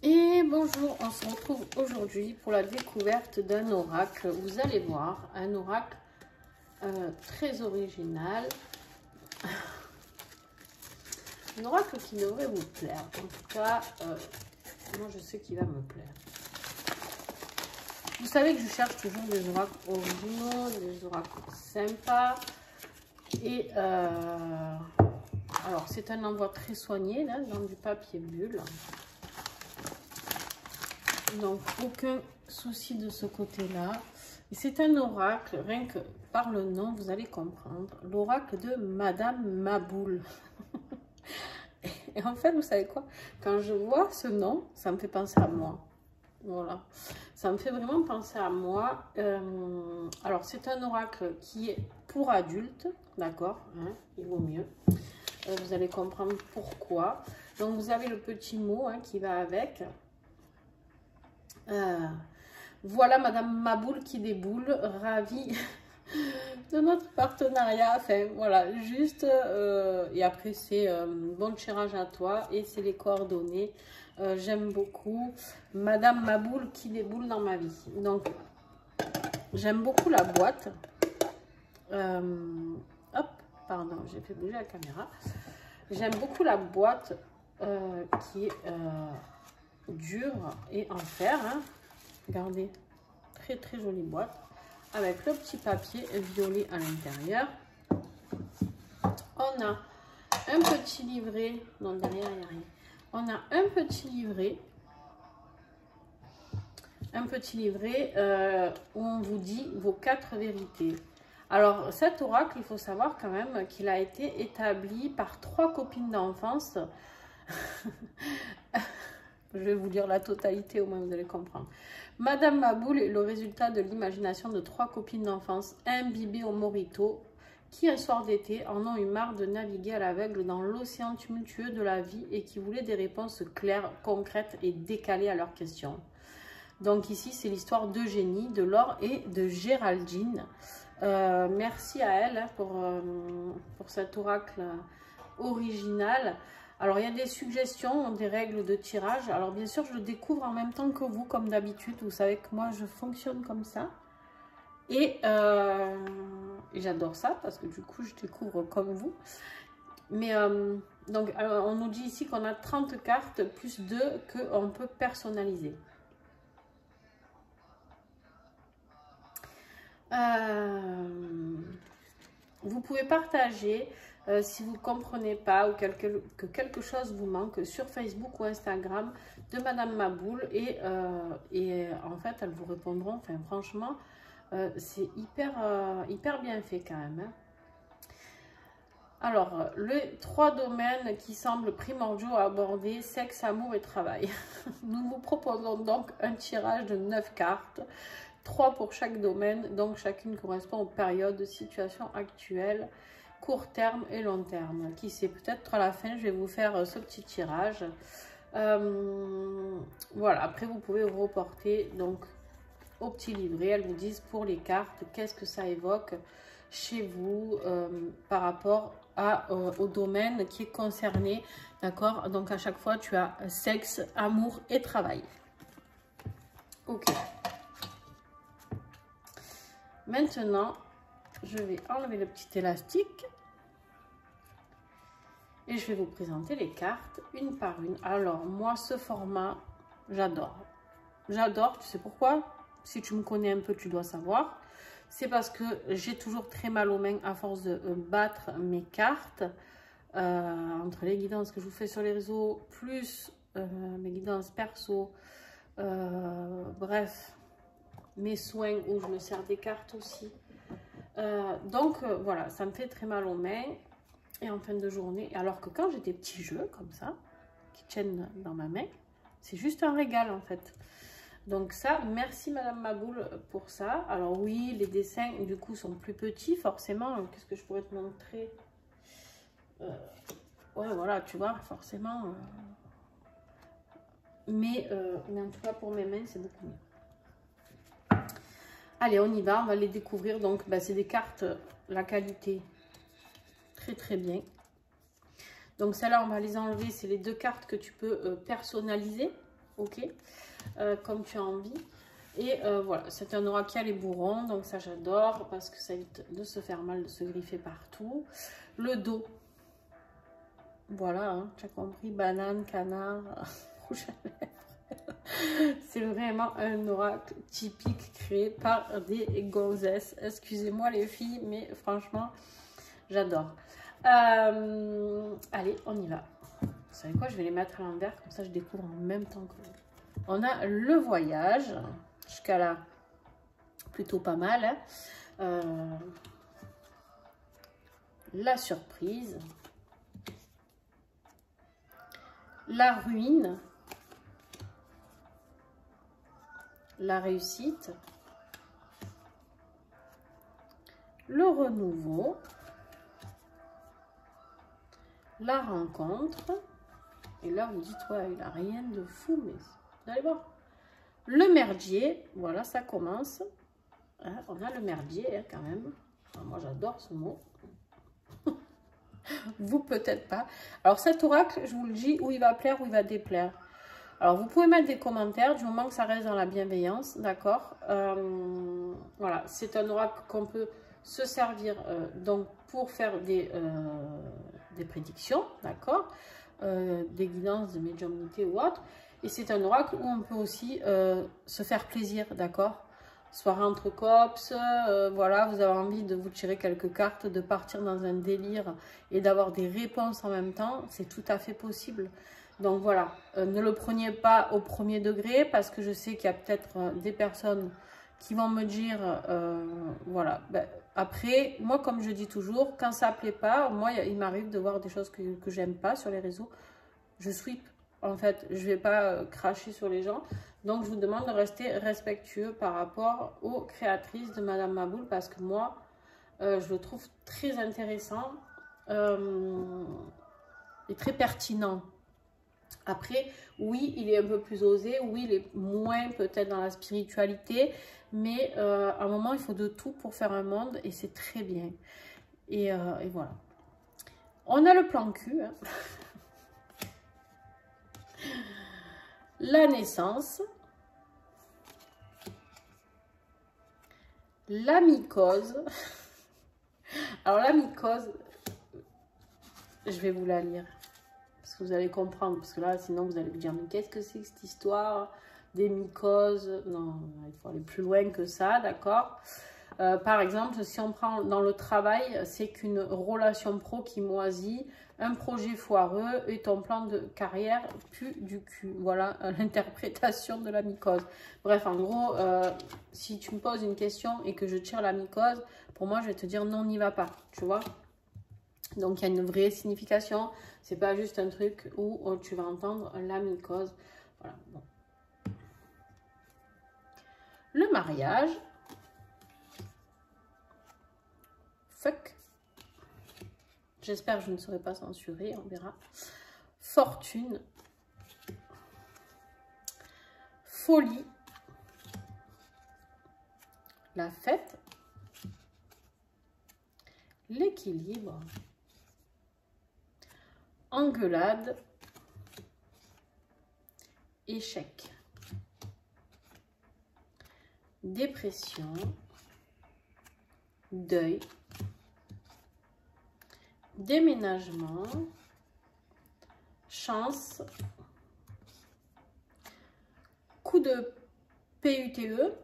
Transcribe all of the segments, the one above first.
Et bonjour, on se retrouve aujourd'hui pour la découverte d'un oracle. Vous allez voir, un oracle très original. Un oracle qui devrait vous plaire. En tout cas, moi je sais qu'il va me plaire. Vous savez que je cherche toujours des oracles originaux, des oracles sympas. Et alors c'est un envoi très soigné là, dans du papier bulle. Donc aucun souci de ce côté-là. Et c'est un oracle, rien que par le nom, vous allez comprendre. L'oracle de Madame Maboul. Et en fait, vous savez quoi? Quand je vois ce nom, ça me fait penser à moi. Voilà. Ça me fait vraiment penser à moi. Alors, c'est un oracle qui est pour adultes. D'accord, hein, il vaut mieux. Vous allez comprendre pourquoi. Donc, vous avez le petit mot hein, qui va avec. Voilà Madame Maboul qui déboule, ravie de notre partenariat. Enfin voilà, juste et après c'est bon tirage à toi et c'est les coordonnées. J'aime beaucoup Madame Maboul qui déboule dans ma vie. Donc j'aime beaucoup la boîte. Hop, pardon, j'ai fait bouger la caméra. J'aime beaucoup la boîte qui est dure et en fer. Hein. Regardez, très très jolie boîte avec le petit papier violet à l'intérieur. On a un petit livret, non derrière il n'y a rien. On a un petit livret où on vous dit vos 4 vérités. Alors cet oracle, il faut savoir quand même qu'il a été établi par 3 copines d'enfance. Je vais vous lire la totalité, au moins vous allez comprendre. Madame Maboul est le résultat de l'imagination de 3 copines d'enfance imbibées au mojito qui, un soir d'été, en ont eu marre de naviguer à l'aveugle dans l'océan tumultueux de la vie et qui voulaient des réponses claires, concrètes et décalées à leurs questions. Donc ici, c'est l'histoire d'Eugénie, de Laure et de Géraldine. Merci à elle pour cet oracle original. Alors, il y a des suggestions, des règles de tirage. Alors, bien sûr, je le découvre en même temps que vous, comme d'habitude. Vous savez que moi, je fonctionne comme ça. Et j'adore ça, parce que du coup, je découvre comme vous. Mais, donc, on nous dit ici qu'on a 30 cartes, plus 2 qu'on peut personnaliser. Vous pouvez partager si vous ne comprenez pas ou que quelque chose vous manque sur Facebook ou Instagram de Madame Maboul et en fait elles vous répondront. Enfin franchement c'est hyper bien fait quand même hein. Alors les 3 domaines qui semblent primordiaux à aborder: sexe, amour et travail. Nous vous proposons donc un tirage de 9 cartes, 3 pour chaque domaine, donc chacune correspond aux périodes, situations actuelles, court terme et long terme. Qui sait, peut-être à la fin je vais vous faire ce petit tirage. Voilà, après vous pouvez vous reporter donc au petit livret. Elles vous disent pour les cartes qu'est-ce que ça évoque chez vous par rapport au domaine qui est concerné. D'accord, donc à chaque fois tu as sexe, amour et travail. Ok. Maintenant, je vais enlever le petit élastique et je vais vous présenter les cartes une par une. Alors, moi, ce format, j'adore. J'adore, tu sais pourquoi? Si tu me connais un peu, tu dois savoir. C'est parce que j'ai toujours très mal aux mains à force de battre mes cartes. Entre les guidances que je vous fais sur les réseaux, plus mes guidances perso, bref, mes soins où je me sers des cartes aussi. Donc voilà, ça me fait très mal aux mains et en fin de journée. Alors que quand j'ai des petits jeux comme ça, qui tiennent dans ma main, c'est juste un régal en fait. Donc ça, merci Madame Maboul pour ça. Alors oui, les dessins du coup sont plus petits forcément. Qu'est-ce que je pourrais te montrer? Ouais voilà, tu vois, forcément. Mais en tout cas pour mes mains, c'est beaucoup mieux. Allez, on y va, on va les découvrir. Donc, bah, c'est des cartes, la qualité, très très bien. Donc, celles-là, on va les enlever. C'est les 2 cartes que tu peux personnaliser. ok, comme tu as envie. Et voilà, c'est un oracle qui a les bourrons, donc ça j'adore parce que ça évite de se faire mal, de se griffer partout. Le dos, voilà, hein, tu as compris, banane, canard, rouge à lèvres. C'est vraiment un oracle typique créé par des gonzesses. Excusez-moi les filles, mais franchement, j'adore. Allez, on y va. Vous savez quoi, je vais les mettre à l'envers, comme ça je découvre en même temps que vous. On a le voyage, jusqu'à là, plutôt pas mal. Hein. La surprise. La ruine. La réussite. Le renouveau. La rencontre. Et là, vous dites, ouais, il n'a rien de fou, mais vous allez voir. Le merdier, voilà, ça commence. Hein, on a le merdier, hein, quand même. Enfin, moi, j'adore ce mot. Vous, peut-être pas. Alors, cet oracle, je vous le dis, où il va plaire, où il va déplaire. Alors, vous pouvez mettre des commentaires, du moment que ça reste dans la bienveillance, d'accord. Voilà, c'est un oracle qu'on peut se servir donc pour faire des prédictions, d'accord. Des guidances de médiumnité ou autre. Et c'est un oracle où on peut aussi se faire plaisir, d'accord. Soirée entre cops, voilà, vous avez envie de vous tirer quelques cartes, de partir dans un délire et d'avoir des réponses en même temps, c'est tout à fait possible. Donc voilà, ne le preniez pas au premier degré parce que je sais qu'il y a peut-être des personnes qui vont me dire, voilà, ben, après, moi comme je dis toujours, quand ça ne plaît pas, moi il m'arrive de voir des choses que j'aime pas sur les réseaux, je sweep. En fait, je ne vais pas cracher sur les gens. Donc, je vous demande de rester respectueux par rapport aux créatrices de Madame Maboul parce que moi, je le trouve très intéressant et très pertinent. Après, oui, il est un peu plus osé. Oui, il est moins peut-être dans la spiritualité. Mais à un moment, il faut de tout pour faire un monde et c'est très bien. Et voilà. On a le plan cul. Hein. La naissance, la mycose. Alors la mycose, je vais vous la lire parce que vous allez comprendre. Parce que là, sinon, vous allez vous dire, mais qu'est-ce que c'est que cette histoire des mycoses? Non, il faut aller plus loin que ça, d'accord. Par exemple, si on prend dans le travail, c'est qu'une relation pro qui moisit, un projet foireux et ton plan de carrière pue du cul. Voilà l'interprétation de la mycose. Bref, en gros, si tu me poses une question et que je tire la mycose, pour moi, je vais te dire non, n'y va pas, tu vois. Donc, il y a une vraie signification. C'est pas juste un truc où tu vas entendre la mycose. Voilà, bon. Le mariage. Fuck. J'espère que je ne serai pas censurée, on verra. Fortune. Folie. La fête. L'équilibre. Engueulade. Échec. Dépression. Deuil. Déménagement, chance, coup de PUTE.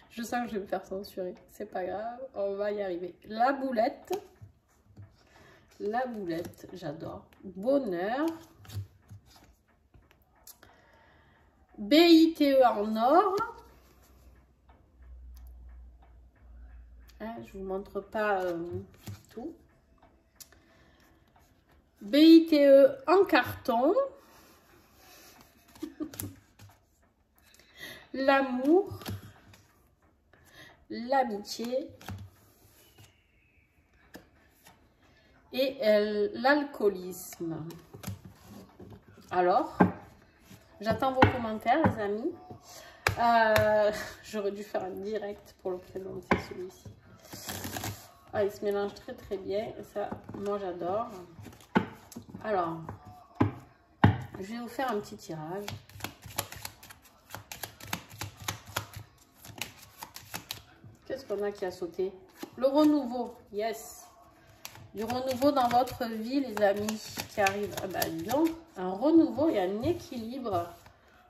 Je sens que je vais me faire censurer, c'est pas grave, on va y arriver. La boulette, j'adore. Bonheur, BITE en or. Hein, je ne vous montre pas tout. BITE en carton. L'amour. L'amitié. Et l'alcoolisme. Alors, j'attends vos commentaires, les amis. J'aurais dû faire un direct pour le présenter, celui-ci. Ah, il se mélange très très bien. Et ça, moi j'adore. Alors, je vais vous faire un petit tirage. Qu'est-ce qu'on a qui a sauté? Le renouveau, yes. Du renouveau dans votre vie, les amis, qui arrive. Ah bah, dis donc, un renouveau et un équilibre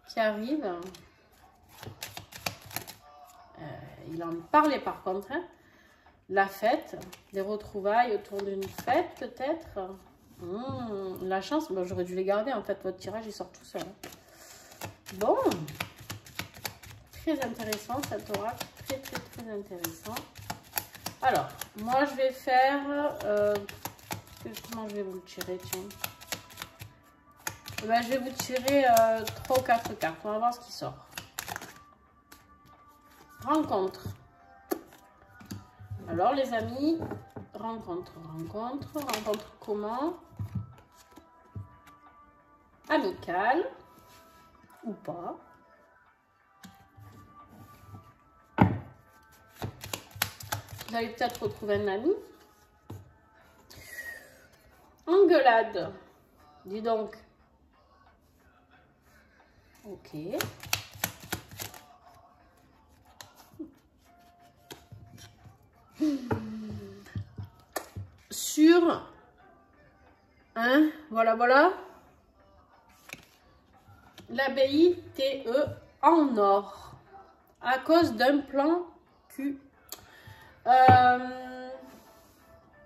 qui arrive. Il en parlait par contre, hein. La fête, des retrouvailles autour d'une fête peut-être. La chance, bon, j'aurais dû les garder en fait, votre tirage il sort tout seul. Bon, très intéressant cet oracle, très intéressant. Alors, moi je vais faire, comment je vais vous le tirer, tiens. Ben, je vais vous tirer 3 ou 4 cartes, on va voir ce qui sort. Rencontre. Alors les amis, rencontre comment? Amicale ou pas? Vous allez peut-être retrouver un ami. Engueulade. Dis donc. Ok. Sur hein, voilà. L'abbaye TE en or. À cause d'un plan Q.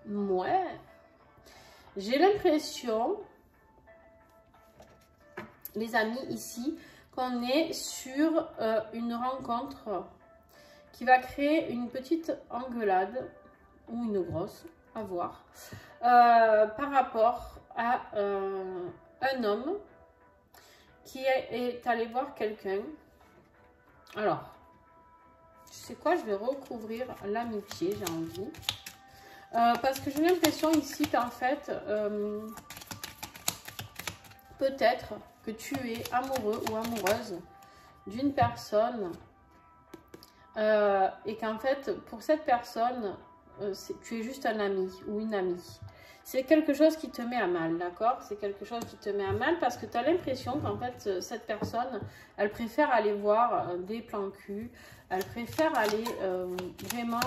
Ouais. J'ai l'impression, les amis, ici, qu'on est sur une rencontre qui va créer une petite engueulade ou une grosse, à voir, par rapport à un homme qui est allé voir quelqu'un. Alors, tu sais quoi, je vais recouvrir l'amitié, j'ai envie. Parce que j'ai l'impression ici qu'en fait, peut-être que tu es amoureux ou amoureuse d'une personne et qu'en fait, pour cette personne, tu es juste un ami ou une amie. C'est quelque chose qui te met à mal, d'accord? C'est quelque chose qui te met à mal parce que tu as l'impression qu'en fait, cette personne, elle préfère aller voir des plans cul, elle préfère aller vraiment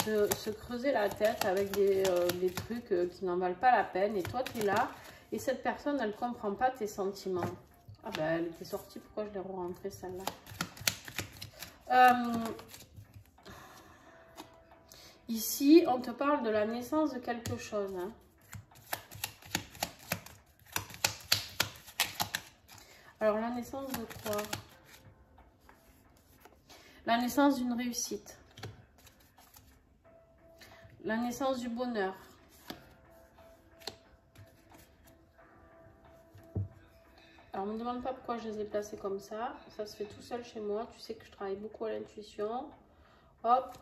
se creuser la tête avec des trucs qui n'en valent pas la peine. Et toi, tu es là et cette personne, elle ne comprend pas tes sentiments. Ah ben, elle était sortie, pourquoi je l'ai re-rentrée celle-là? Ici, on te parle de la naissance de quelque chose, hein. Alors, la naissance de quoi? La naissance d'une réussite. La naissance du bonheur. Alors, ne me demande pas pourquoi je les ai placés comme ça. Ça se fait tout seul chez moi. Tu sais que je travaille beaucoup à l'intuition. Hop.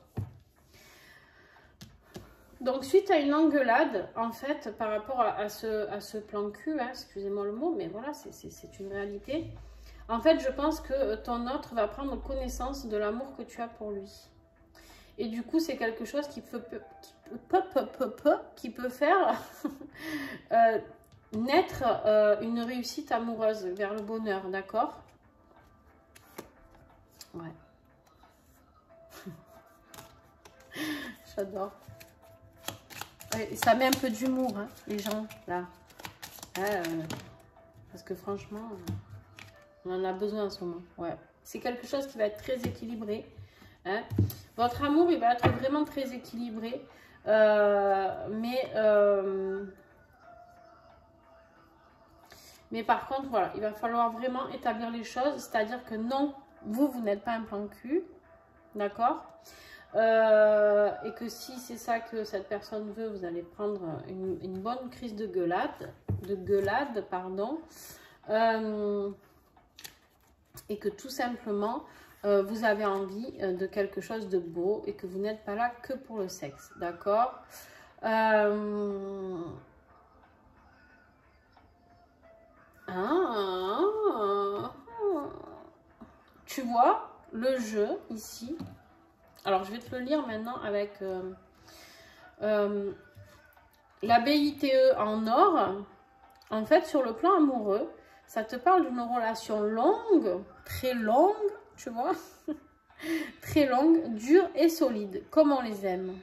Donc, suite à une engueulade, en fait, par rapport à ce plan cul, hein, excusez-moi le mot, mais voilà, c'est une réalité. En fait, je pense que ton autre va prendre connaissance de l'amour que tu as pour lui. Et du coup, c'est quelque chose qui peut faire naître une réussite amoureuse vers le bonheur, d'accord? Ouais. J'adore. Et ça met un peu d'humour, hein, les gens, là. Parce que franchement, on en a besoin en ce moment. Ouais. C'est quelque chose qui va être très équilibré. Hein. Votre amour, il va être vraiment très équilibré. Mais par contre, voilà, il va falloir vraiment établir les choses. C'est-à-dire que non, vous n'êtes pas un plan cul. D'accord? Et que si c'est ça que cette personne veut, vous allez prendre une bonne crise de gueulade, pardon, et que tout simplement vous avez envie de quelque chose de beau et que vous n'êtes pas là que pour le sexe, d'accord? Tu vois le jeu ici. Alors, je vais te le lire maintenant avec la BITE en or. En fait, sur le plan amoureux, Ça te parle d'une relation longue, très longue, tu vois, très longue, dure et solide, comme on les aime.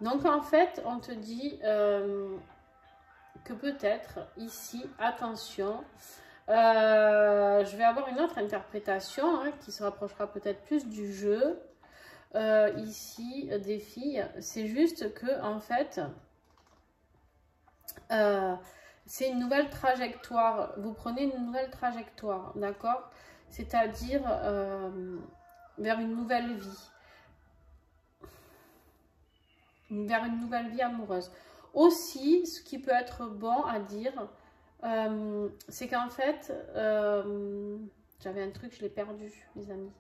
Donc en fait, on te dit que peut-être ici, attention, je vais avoir une autre interprétation hein, qui se rapprochera peut-être plus du jeu. Ici, des filles, c'est juste que en fait, c'est une nouvelle trajectoire. Vous prenez une nouvelle trajectoire, d'accord? C'est-à-dire vers une nouvelle vie. Vers une nouvelle vie amoureuse. Aussi, ce qui peut être bon à dire, c'est qu'en fait, j'avais un truc, je l'ai perdu, les amis.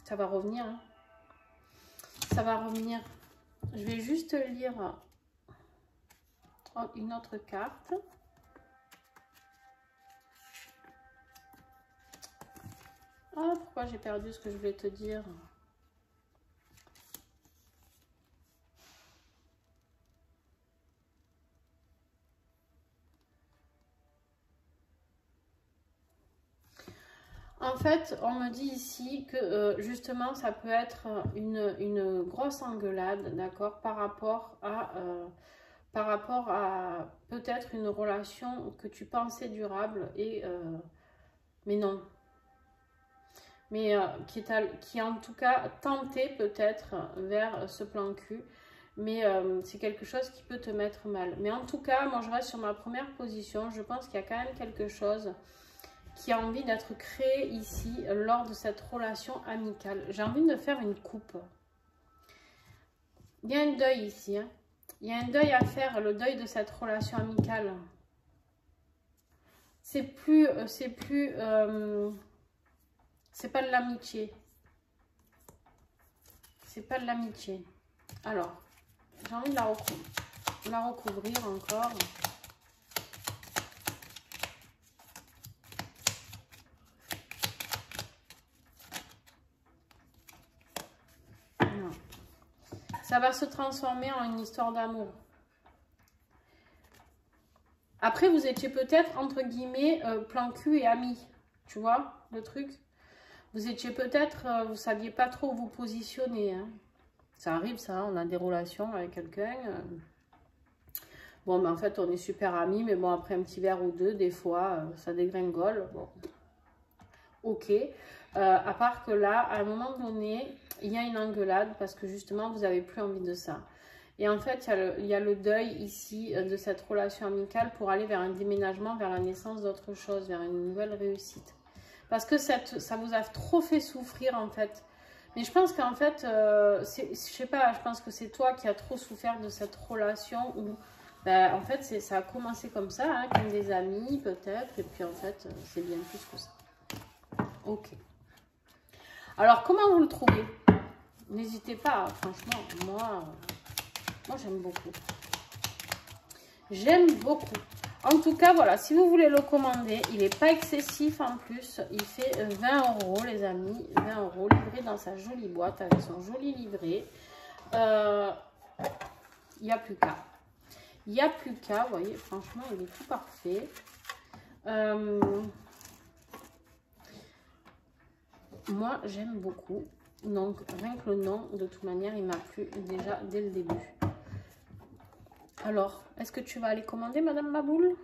Ça va revenir. Hein. Ça va revenir. Je vais juste lire une autre carte. Ah, pourquoi j'ai perdu ce que je voulais te dire? En fait, on me dit ici que justement, ça peut être une grosse engueulade, d'accord, par rapport à peut-être une relation que tu pensais durable, mais non. Mais qui en tout cas tenté peut-être vers ce plan cul. Mais c'est quelque chose qui peut te mettre mal. Mais en tout cas, moi je reste sur ma première position. Je pense qu'il y a quand même quelque chose qui a envie d'être créé ici lors de cette relation amicale. J'ai envie de faire une coupe. Il y a un deuil ici. Hein. Il y a un deuil à faire, le deuil de cette relation amicale. C'est pas de l'amitié. C'est pas de l'amitié. Alors, j'ai envie de la recouvrir encore. Non. Ça va se transformer en une histoire d'amour. Après, vous étiez peut-être, entre guillemets, plan cul et amis. Tu vois, le truc. Vous étiez peut-être, vous saviez pas trop où vous positionner. Hein. Ça arrive, ça, on a des relations avec quelqu'un. Bon, mais en fait, on est super amis, mais bon, après un petit verre ou deux, des fois, ça dégringole. Bon, ok. À part que là, à un moment donné, il y a une engueulade parce que justement, vous n'avez plus envie de ça. Et en fait, il y a le deuil ici de cette relation amicale pour aller vers un déménagement, vers la naissance d'autre chose, vers une nouvelle réussite. Parce que ça vous a trop fait souffrir en fait. Mais je pense qu'en fait, je sais pas, je pense que c'est toi qui as trop souffert de cette relation où, ben, en fait, ça a commencé comme ça, hein, comme des amis peut-être, et puis en fait, c'est bien plus que ça. Ok. Alors, comment vous le trouvez? N'hésitez pas, franchement, moi j'aime beaucoup. J'aime beaucoup. En tout cas, voilà, si vous voulez le commander, il n'est pas excessif en plus. Il fait 20 € les amis. 20 € livré dans sa jolie boîte avec son joli livret. Il n'y a plus qu'à. Il n'y a plus qu'à, vous voyez, franchement, il est tout parfait. Moi, j'aime beaucoup. Donc, rien que le nom, de toute manière, il m'a plu déjà dès le début. Alors, est-ce que tu vas aller commander, Madame Maboule?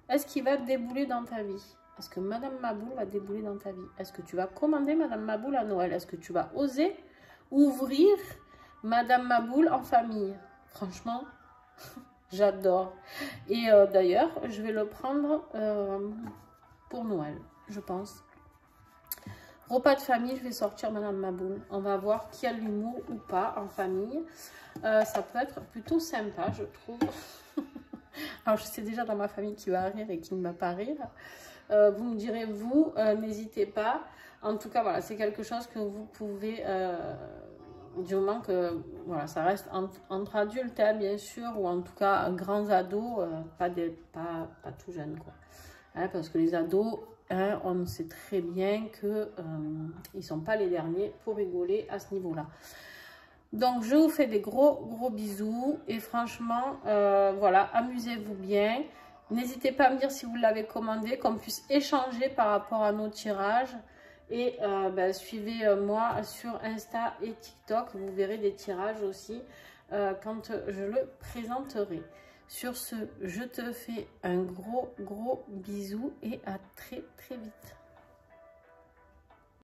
Est-ce qu'il va débouler dans ta vie? Est-ce que Madame Maboule va débouler dans ta vie? Est-ce que tu vas commander Madame Maboule à Noël? Est-ce que tu vas oser ouvrir Madame Maboule en famille? Franchement, j'adore. Et d'ailleurs, je vais le prendre pour Noël, je pense. Repas de famille, je vais sortir Madame Maboule. On va voir qui a l'humour ou pas en famille. Ça peut être plutôt sympa, je trouve. Alors, je sais déjà dans ma famille qui va rire et qui ne va pas rire. Vous me direz, vous, n'hésitez pas. En tout cas, voilà, c'est quelque chose que vous pouvez, du moment que voilà, ça reste entre adultes, hein, bien sûr, ou en tout cas grands ados, pas tout jeunes, quoi. Hein, parce que les ados, hein, on sait très bien qu'ils ne sont pas les derniers pour rigoler à ce niveau-là. Donc, je vous fais des gros bisous. Et franchement, voilà, amusez-vous bien. N'hésitez pas à me dire si vous l'avez commandé, qu'on puisse échanger par rapport à nos tirages. Et suivez-moi sur Insta et TikTok. Vous verrez des tirages aussi quand je le présenterai. Sur ce, je te fais un gros bisou et à très vite.